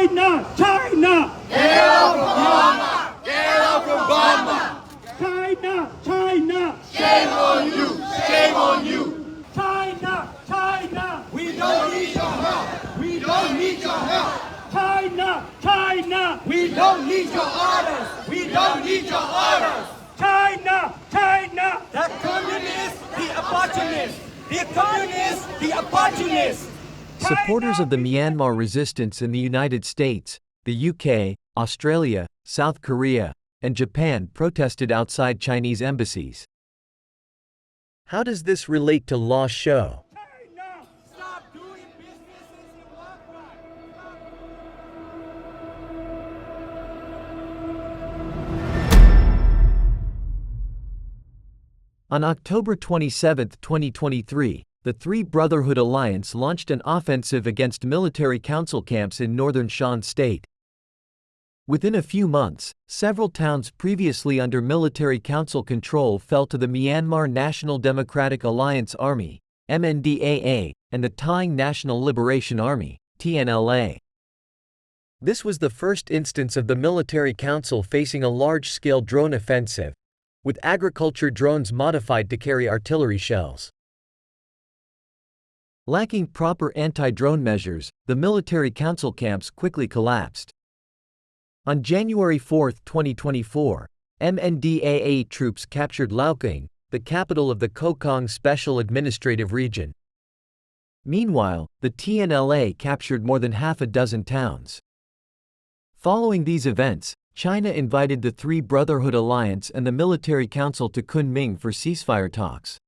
China, China. Get out from Myanmar! Get out from Burma! China, China. Shame on you! Shame on you! China, China. We don't need your help! We don't need your help! China, China. We don't need your orders! We don't need your orders! China, China. The communists, the opportunists! The communists, the opportunists! Supporters of the Myanmar resistance in the United States, the UK, Australia, South Korea, and Japan protested outside Chinese embassies. How does this relate to Lashio? China. Stop doing businesses in Myanmar! On October 27, 2023, the Three Brotherhood Alliance launched an offensive against military council camps in northern Shan State. Within a few months, several towns previously under military council control fell to the Myanmar National Democratic Alliance Army, MNDAA, and the Tang National Liberation Army, TNLA. This was the first instance of the military council facing a large-scale drone offensive, with agriculture drones modified to carry artillery shells. Lacking proper anti-drone measures, the military council camps quickly collapsed. On January 4, 2024, MNDAA troops captured Laoking, the capital of the Kokang Special Administrative Region. Meanwhile, the TNLA captured more than half a dozen towns. Following these events, China invited the Three Brotherhood Alliance and the military council to Kunming for ceasefire talks.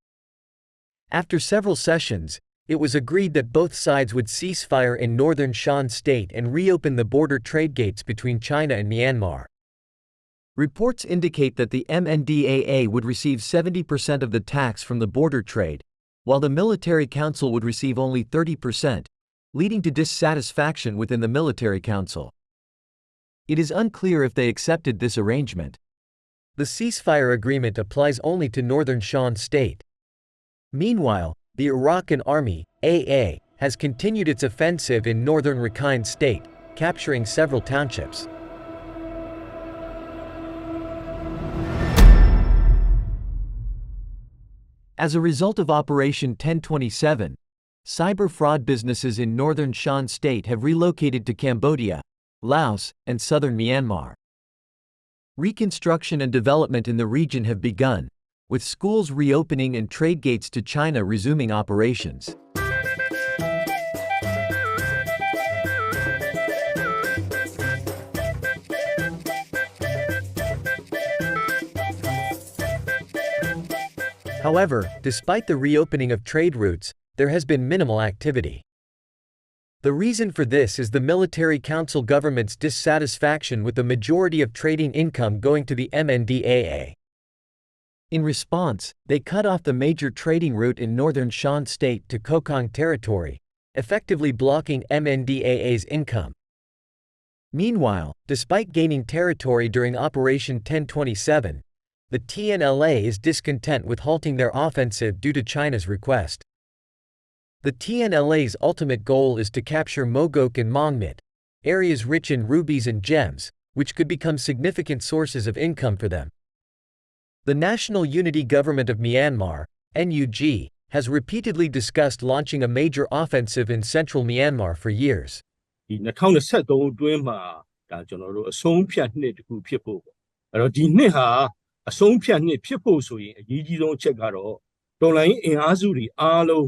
After several sessions, it was agreed that both sides would cease fire in northern Shan State and reopen the border trade gates between China and Myanmar. Reports indicate that the MNDAA would receive 70% of the tax from the border trade, while the military council would receive only 30%, leading to dissatisfaction within the military council. It is unclear if they accepted this arrangement. The ceasefire agreement applies only to northern Shan State. Meanwhile, the Arakan Army, AA, has continued its offensive in northern Rakhine State, capturing several townships. As a result of Operation 1027, cyber fraud businesses in northern Shan State have relocated to Cambodia, Laos, and southern Myanmar. Reconstruction and development in the region have begun, with schools reopening and trade gates to China resuming operations. However, despite the reopening of trade routes, there has been minimal activity. The reason for this is the military council government's dissatisfaction with the majority of trading income going to the MNDAA. In response, they cut off the major trading route in northern Shan State to Kokang territory, effectively blocking MNDAA's income. Meanwhile, despite gaining territory during Operation 1027, the TNLA is discontent with halting their offensive due to China's request. The TNLA's ultimate goal is to capture Mogok and Mongmit, areas rich in rubies and gems, which could become significant sources of income for them. The National Unity Government of Myanmar, NUG, has repeatedly discussed launching a major offensive in central Myanmar for years. 2023 အတွင်းမှာဒါကျွန်တော်တို့အဆုံးဖြတ်နှစ်တစ်ခုဖြစ်ဖို့ပေါ့အဲ့တော့ဒီနှစ်ဟာအဆုံးဖြတ်နှစ်ဖြစ်ဖို့ဆိုရင်အရေးကြီးဆုံးအချက်ကတော့တော်လှန်ရေးအင်အားစုတွေအားလုံး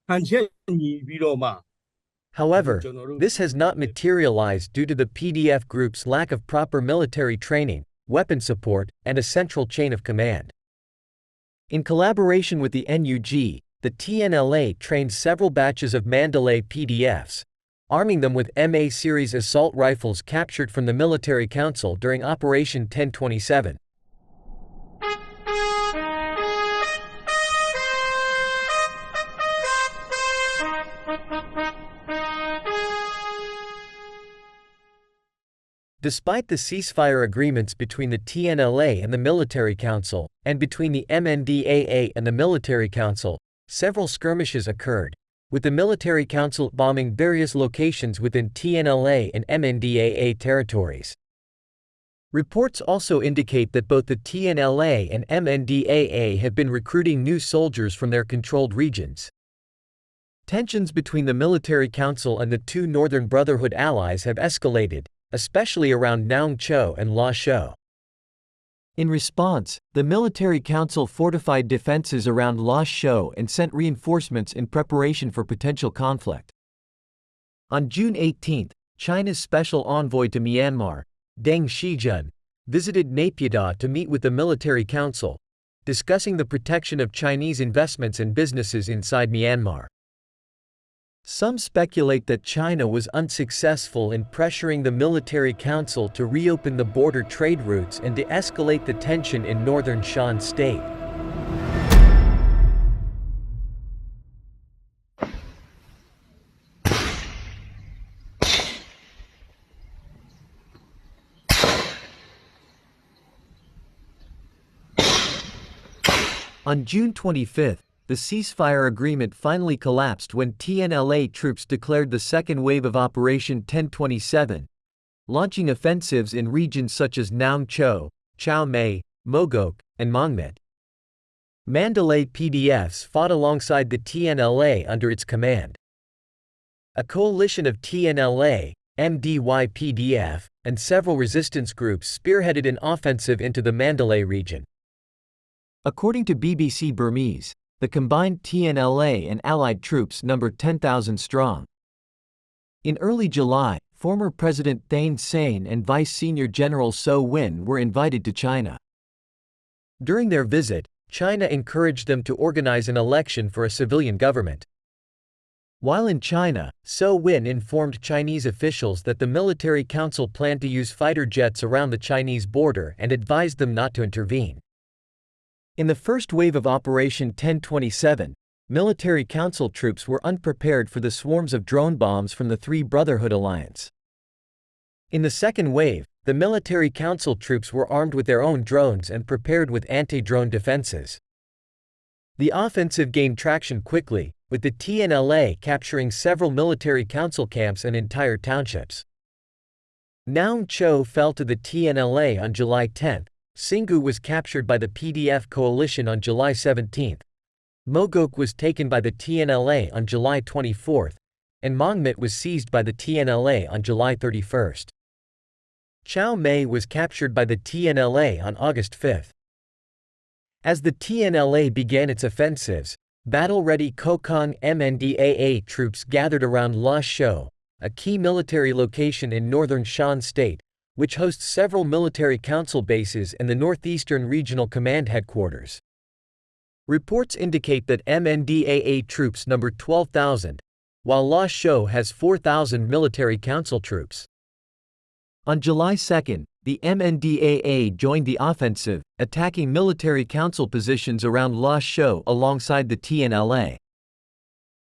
ဟန်ချက်ညီပြီးတော့မှ However, this has not materialized due to the PDF group's lack of proper military training, weapon support, and a central chain of command. In collaboration with the NUG, the TNLA trained several batches of Mandalay PDFs, arming them with MA series assault rifles captured from the military council during Operation 1027. Despite the ceasefire agreements between the TNLA and the military council, and between the MNDAA and the military council, several skirmishes occurred, with the military council bombing various locations within TNLA and MNDAA territories. Reports also indicate that both the TNLA and MNDAA have been recruiting new soldiers from their controlled regions. Tensions between the military council and the two Northern Brotherhood allies have escalated, especially around Naung Chau and Lashio. In response, the military council fortified defenses around Lashio and sent reinforcements in preparation for potential conflict. On June 18, China's special envoy to Myanmar, Deng Shijun, visited Naypyidaw to meet with the military council, discussing the protection of Chinese investments and businesses inside Myanmar. Some speculate that China was unsuccessful in pressuring the military council to reopen the border trade routes and de-escalate the tension in northern Shan State. On June 25, the ceasefire agreement finally collapsed when TNLA troops declared the second wave of Operation 1027, launching offensives in regions such as Naung Chau, Chau Mai, Mogok, and Mangmet. Mandalay PDFs fought alongside the TNLA under its command. A coalition of TNLA, MDY PDF, and several resistance groups spearheaded an offensive into the Mandalay region. According to BBC Burmese, the combined TNLA and allied troops numbered 10,000 strong. In early July, former President Thein Sein and Vice Senior General So Win were invited to China. During their visit, China encouraged them to organize an election for a civilian government. While in China, So Win informed Chinese officials that the military council planned to use fighter jets around the Chinese border and advised them not to intervene. In the first wave of Operation 1027, military council troops were unprepared for the swarms of drone bombs from the Three Brotherhood alliance. In the second wave, the military council troops were armed with their own drones and prepared with anti-drone defenses. The offensive gained traction quickly, with the TNLA capturing several military council camps and entire townships. Naung Chau fell to the TNLA on July 10. Singu was captured by the PDF coalition on July 17. Mogok was taken by the TNLA on July 24, and Mangmet was seized by the TNLA on July 31. Chau Mai was captured by the TNLA on August 5. As the TNLA began its offensives, battle-ready Kokang MNDAA troops gathered around Lashio, a key military location in northern Shan State, which hosts several military council bases and the Northeastern Regional Command Headquarters. Reports indicate that MNDAA troops number 12,000, while Lashio has 4,000 military council troops. On July 2, the MNDAA joined the offensive, attacking military council positions around Lashio alongside the TNLA.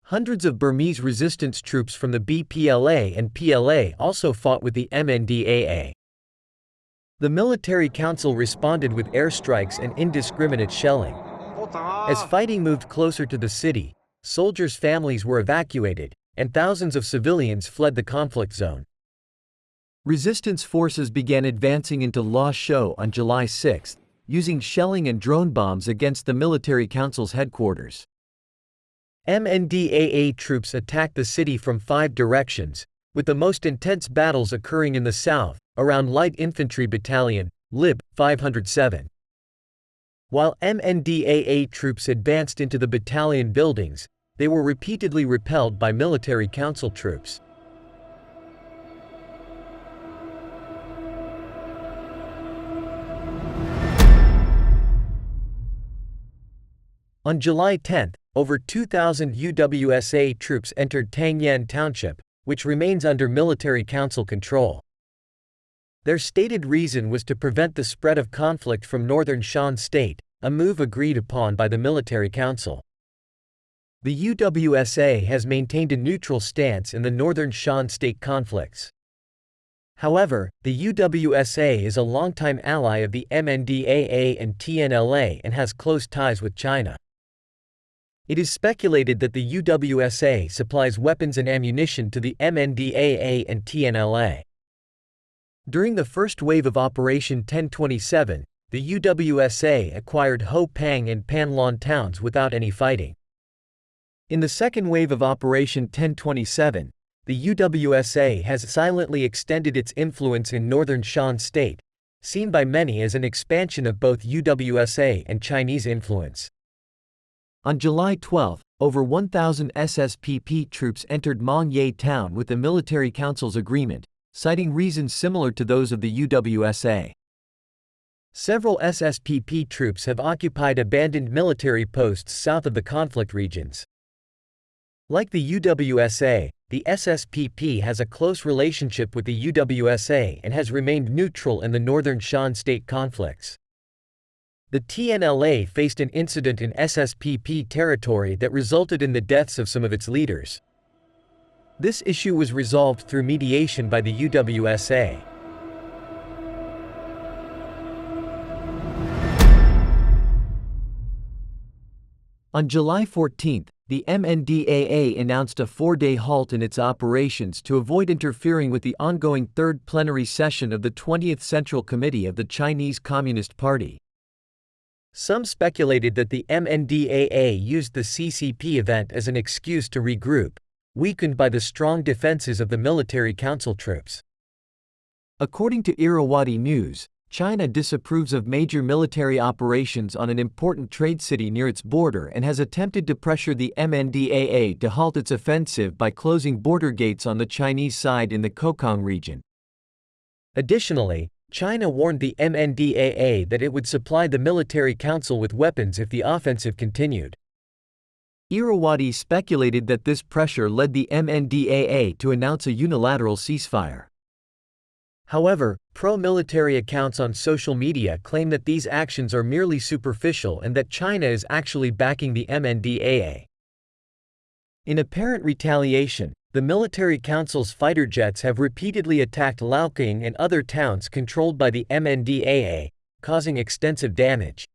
Hundreds of Burmese resistance troops from the BPLA and PLA also fought with the MNDAA. The military council responded with airstrikes and indiscriminate shelling. As fighting moved closer to the city, soldiers' families were evacuated, and thousands of civilians fled the conflict zone. Resistance forces began advancing into Lashio on July 6, using shelling and drone bombs against the military council's headquarters. MNDAA troops attacked the city from 5 directions, with the most intense battles occurring in the south, around Light Infantry Battalion, Lib. 507. While MNDAA troops advanced into the battalion buildings, they were repeatedly repelled by military council troops. On July 10, over 2,000 UWSA troops entered Tangyan Township, which remains under military council control. Their stated reason was to prevent the spread of conflict from northern Shan State, a move agreed upon by the military council. The UWSA has maintained a neutral stance in the northern Shan State conflicts. However, the UWSA is a longtime ally of the MNDAA and TNLA and has close ties with China. It is speculated that the UWSA supplies weapons and ammunition to the MNDAA and TNLA. During the first wave of Operation 1027, the UWSA acquired Ho Pang and Panlon towns without any fighting. In the second wave of Operation 1027, the UWSA has silently extended its influence in northern Shan State, seen by many as an expansion of both UWSA and Chinese influence. On July 12, over 1,000 SSPP troops entered Mong Ye town with the Military Council's agreement, citing reasons similar to those of the UWSA. Several SSPP troops have occupied abandoned military posts south of the conflict regions. Like the UWSA, the SSPP has a close relationship with the UWSA and has remained neutral in the northern Shan State conflicts. The TNLA faced an incident in SSPP territory that resulted in the deaths of some of its leaders. This issue was resolved through mediation by the UWSA. On July 14, the MNDAA announced a 4-day halt in its operations to avoid interfering with the ongoing third plenary session of the 20th Central Committee of the Chinese Communist Party. Some speculated that the MNDAA used the CCP event as an excuse to regroup, weakened by the strong defenses of the military council troops. According to Irrawaddy News, China disapproves of major military operations on an important trade city near its border and has attempted to pressure the MNDAA to halt its offensive by closing border gates on the Chinese side in the Kokang region. Additionally, China warned the MNDAA that it would supply the military council with weapons if the offensive continued. Irrawaddy speculated that this pressure led the MNDAA to announce a unilateral ceasefire. However, pro-military accounts on social media claim that these actions are merely superficial and that China is actually backing the MNDAA. In apparent retaliation, the military council's fighter jets have repeatedly attacked Laoqing and other towns controlled by the MNDAA, causing extensive damage.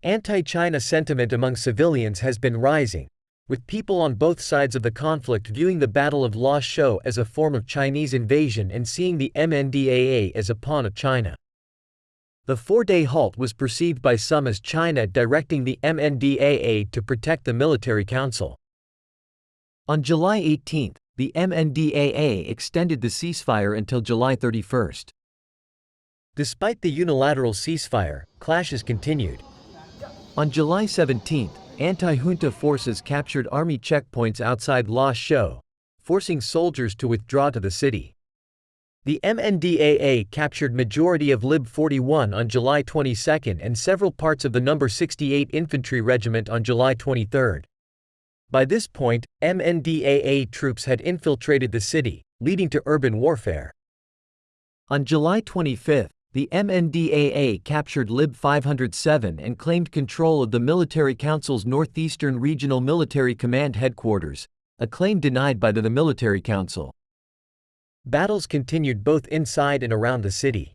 Anti-China sentiment among civilians has been rising, with people on both sides of the conflict viewing the Battle of Lashio as a form of Chinese invasion and seeing the MNDAA as a pawn of China. The 4-day halt was perceived by some as China directing the MNDAA to protect the military council. On July 18, the MNDAA extended the ceasefire until July 31. Despite the unilateral ceasefire, clashes continued. On July 17, anti-junta forces captured army checkpoints outside Lashio, forcing soldiers to withdraw to the city. The MNDAA captured majority of Lib 41 on July 22 and several parts of the No. 68 Infantry Regiment on July 23. By this point, MNDAA troops had infiltrated the city, leading to urban warfare. On July 25, the MNDAA captured Lib 507 and claimed control of the Military Council's Northeastern Regional Military Command headquarters, a claim denied by the Military Council. Battles continued both inside and around the city.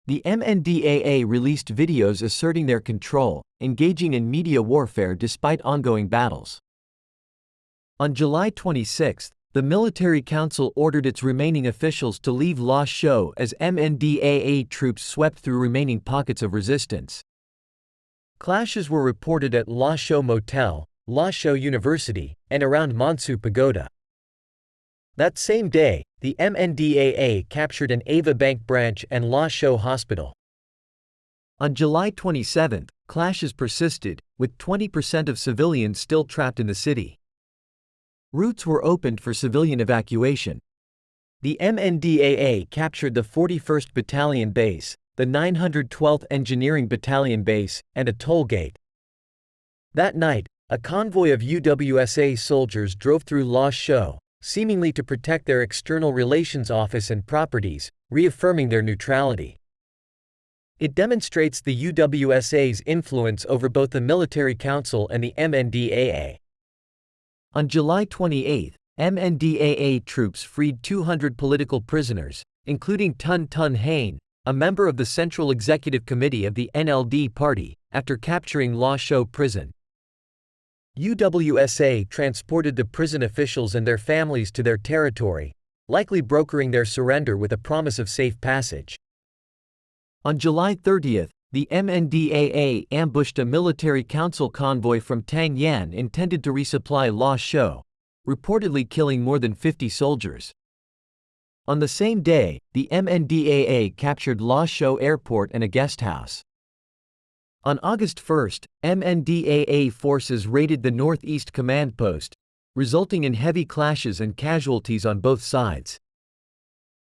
The MNDAA released videos asserting their control, engaging in media warfare despite ongoing battles. On July 26, the Military Council ordered its remaining officials to leave Lashio as MNDAA troops swept through remaining pockets of resistance. Clashes were reported at Lashio Motel, Lashio University, and around Monsu Pagoda. That same day, the MNDAA captured an Ava Bank branch and Lashio Hospital. On July 27, clashes persisted, with 20% of civilians still trapped in the city. Routes were opened for civilian evacuation. The MNDAA captured the 41st Battalion Base, the 912th Engineering Battalion Base, and a toll gate. That night, a convoy of UWSA soldiers drove through Lashio, seemingly to protect their external relations office and properties, reaffirming their neutrality. It demonstrates the UWSA's influence over both the Military Council and the MNDAA. On July 28, MNDAA troops freed 200 political prisoners, including Tun Tun Hain, a member of the Central Executive Committee of the NLD Party, after capturing Lashio prison. UWSA transported the prison officials and their families to their territory, likely brokering their surrender with a promise of safe passage. On July 30, the MNDAA ambushed a military council convoy from Tang Yan intended to resupply Lashio, reportedly killing more than 50 soldiers. On the same day, the MNDAA captured Lashio Airport and a guest house. On August 1, MNDAA forces raided the Northeast Command Post, resulting in heavy clashes and casualties on both sides.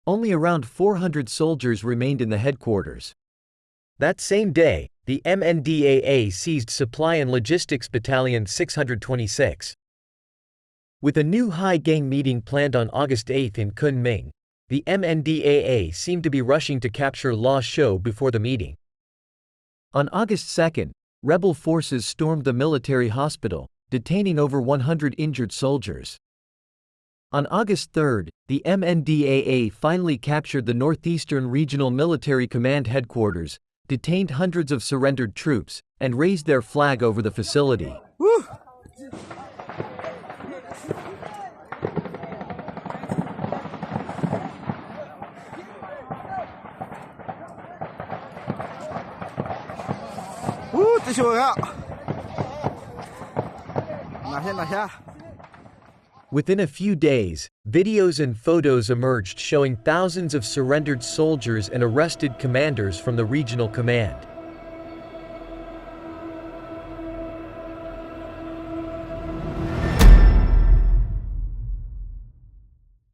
Only around 400 soldiers remained in the headquarters. That same day, the MNDAA seized Supply and Logistics Battalion 626. With a new high gang meeting planned on August 8 in Kunming, the MNDAA seemed to be rushing to capture Lashio before the meeting. On August 2, rebel forces stormed the military hospital, detaining over 100 injured soldiers. On August 3, the MNDAA finally captured the Northeastern Regional Military Command headquarters, detained hundreds of surrendered troops, and raised their flag over the facility. Woo! Within a few days, videos and photos emerged showing thousands of surrendered soldiers and arrested commanders from the regional command.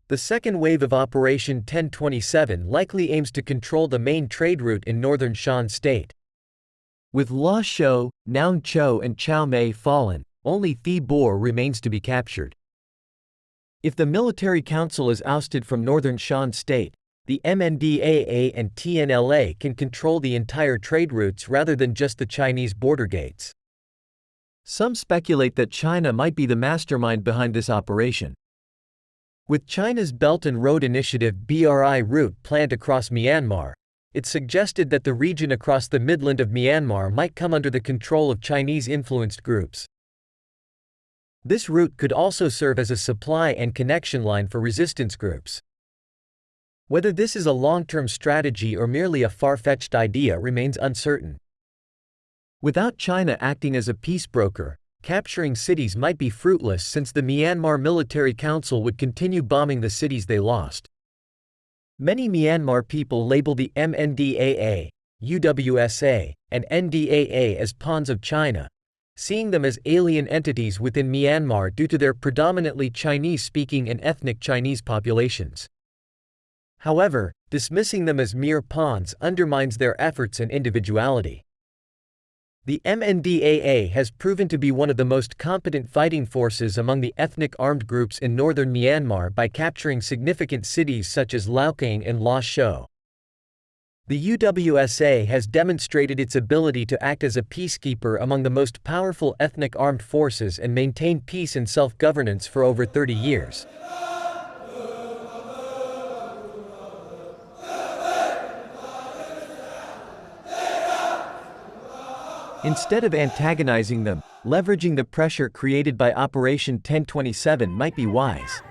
The second wave of Operation 1027 likely aims to control the main trade route in northern Shan State. With Lashio, Naung Chau and Chao Mei fallen, only Thi Bor remains to be captured. If the military council is ousted from northern Shan State, the MNDAA and TNLA can control the entire trade routes rather than just the Chinese border gates. Some speculate that China might be the mastermind behind this operation. With China's Belt and Road Initiative (BRI) route planned across Myanmar, it's suggested that the region across the midland of Myanmar might come under the control of Chinese-influenced groups. This route could also serve as a supply and connection line for resistance groups. Whether this is a long-term strategy or merely a far-fetched idea remains uncertain. Without China acting as a peace broker, capturing cities might be fruitless since the Myanmar Military Council would continue bombing the cities they lost. Many Myanmar people label the MNDAA, UWSA, and NDAA as pawns of China, seeing them as alien entities within Myanmar due to their predominantly Chinese-speaking and ethnic Chinese populations. However, dismissing them as mere pawns undermines their efforts and individuality. The MNDAA has proven to be one of the most competent fighting forces among the ethnic armed groups in northern Myanmar by capturing significant cities such as Laokaing and Lashio. The UWSA has demonstrated its ability to act as a peacekeeper among the most powerful ethnic armed forces and maintain peace and self-governance for over 30 years. Instead of antagonizing them, leveraging the pressure created by Operation 1027 might be wise.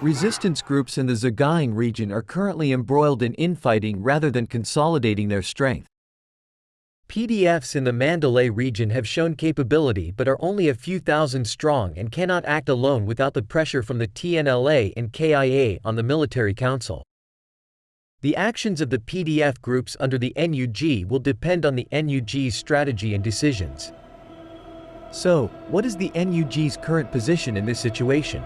Resistance groups in the Sagaing region are currently embroiled in infighting rather than consolidating their strength. PDFs in the Mandalay region have shown capability but are only a few thousand strong and cannot act alone without the pressure from the TNLA and KIA on the military council. The actions of the PDF groups under the NUG will depend on the NUG's strategy and decisions. So, what is the NUG's current position in this situation?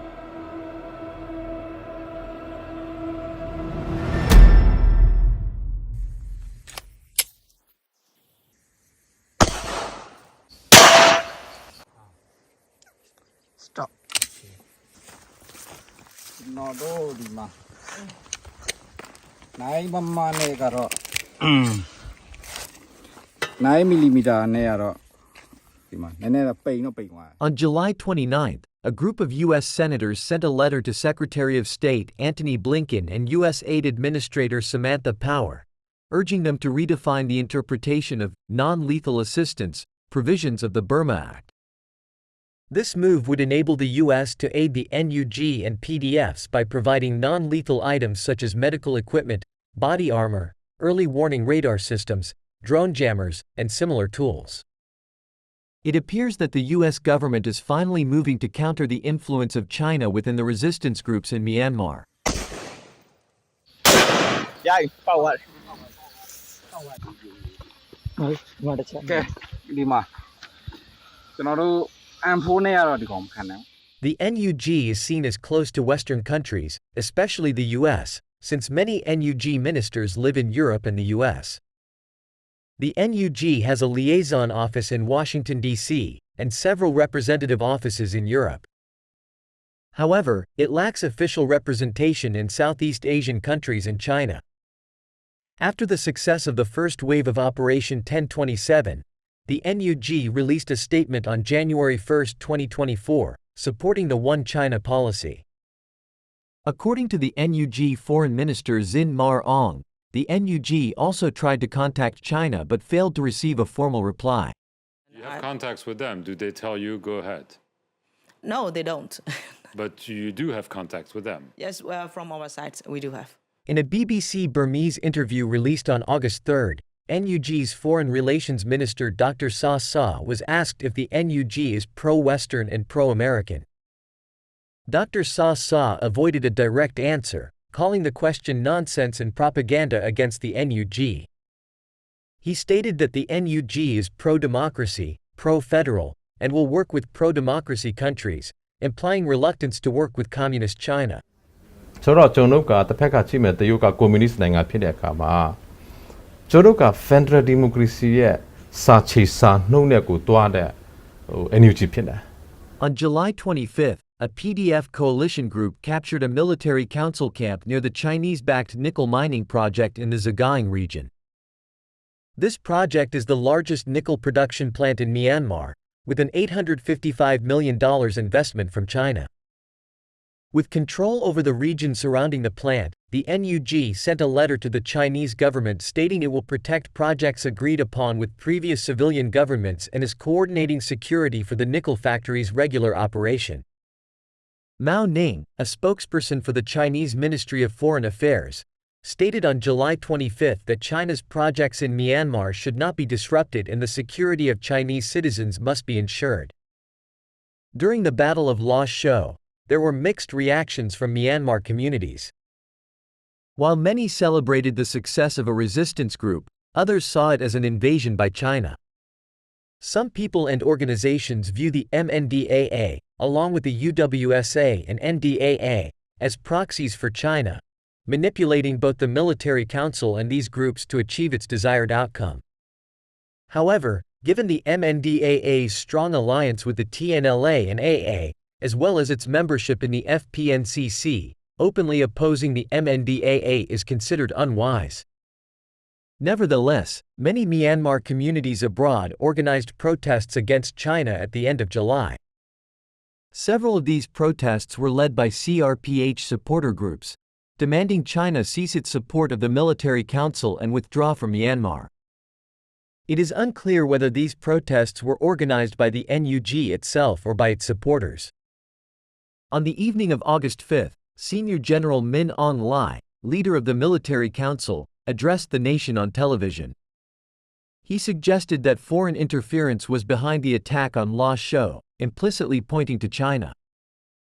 Stop. No do di ma. Nai mama ne karo. 9mm ne aro. Di ma. Nene pain no pain wa. On July 29, a group of U.S. senators sent a letter to Secretary of State Antony Blinken and U.S. Aid Administrator Samantha Power, urging them to redefine the interpretation of non-lethal assistance provisions of the Burma Act. This move would enable the U.S. to aid the NUG and PDFs by providing non-lethal items such as medical equipment, body armor, early warning radar systems, drone jammers, and similar tools. It appears that the U.S. government is finally moving to counter the influence of China within the resistance groups in Myanmar. The NUG is seen as close to Western countries, especially the U.S., since many NUG ministers live in Europe and the U.S. The NUG has a liaison office in Washington, D.C., and several representative offices in Europe. However, it lacks official representation in Southeast Asian countries and China. After the success of the first wave of Operation 1027, the NUG released a statement on January 1, 2024, supporting the One China policy. According to the NUG Foreign Minister Zin Mar Ong, the NUG also tried to contact China but failed to receive a formal reply. You have contacts with them. Do they tell you, go ahead? No, they don't. But you do have contacts with them. Yes, well, from our side, we do have. In a BBC Burmese interview released on August 3, NUG's Foreign Relations Minister Dr. Sa Sa was asked if the NUG is pro-Western and pro-American. Dr. Sa Sa avoided a direct answer, calling the question nonsense and propaganda against the NUG. He stated that the NUG is pro-democracy, pro-federal, and will work with pro-democracy countries, implying reluctance to work with Communist China. ဆိုတော့ကျွန်တော်တို့ကတစ်ဖက်ကကြည့်မဲ့တရုတ်ကကွန်မြူနစ်နိုင်ငံဖြစ်တဲ့အခါမှာကျွန်တော်တို့က Federal Democracy ရဲ့စာချီစာနှုတ်နဲ့ကိုတွားတဲ့NUG ဖြစ်တယ် On July 25, a PDF coalition group captured a military council camp near the Chinese-backed nickel mining project in the Zagaing region. This project is the largest nickel production plant in Myanmar, with an $855 million investment from China. With control over the region surrounding the plant, the NUG sent a letter to the Chinese government stating it will protect projects agreed upon with previous civilian governments and is coordinating security for the nickel factory's regular operation. Mao Ning, a spokesperson for the Chinese Ministry of Foreign Affairs, stated on July 25 that China's projects in Myanmar should not be disrupted and the security of Chinese citizens must be ensured. During the Battle of Lashio, there were mixed reactions from Myanmar communities. While many celebrated the success of a resistance group, others saw it as an invasion by China. Some people and organizations view the MNDAA, along with the UWSA and NDAA, as proxies for China, manipulating both the military council and these groups to achieve its desired outcome. However, given the MNDAA's strong alliance with the TNLA and AA, as well as its membership in the FPNCC, openly opposing the MNDAA is considered unwise. Nevertheless, many Myanmar communities abroad organized protests against China at the end of July. Several of these protests were led by CRPH supporter groups, demanding China cease its support of the military council and withdraw from Myanmar. It is unclear whether these protests were organized by the NUG itself or by its supporters. On the evening of August 5, Senior General Min Aung Hlaing, leader of the military council, addressed the nation on television. He suggested that foreign interference was behind the attack on Lashio, implicitly pointing to China.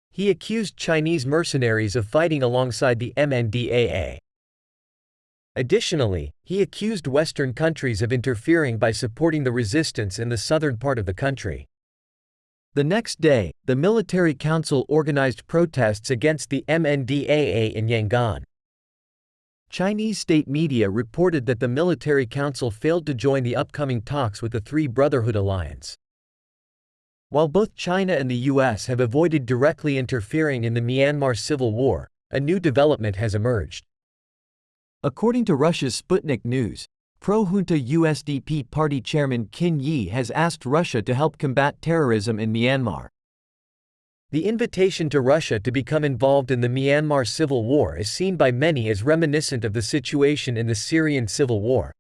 He accused Chinese mercenaries of fighting alongside the MNDAA. Additionally, he accused Western countries of interfering by supporting the resistance in the southern part of the country. The next day, the military council organized protests against the MNDAA in Yangon. Chinese state media reported that the military council failed to join the upcoming talks with the Three Brotherhood Alliance. While both China and the US have avoided directly interfering in the Myanmar civil war, a new development has emerged. According to Russia's Sputnik News, pro-junta USDP party chairman Qin Yi has asked Russia to help combat terrorism in Myanmar. The invitation to Russia to become involved in the Myanmar civil war is seen by many as reminiscent of the situation in the Syrian civil war.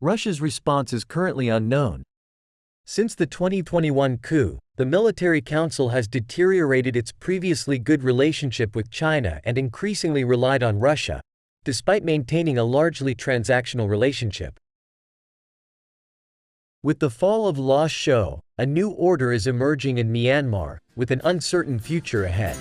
Russia's response is currently unknown. Since the 2021 coup, the military council has deteriorated its previously good relationship with China and increasingly relied on Russia, despite maintaining a largely transactional relationship. With the fall of Lashio, a new order is emerging in Myanmar, with an uncertain future ahead.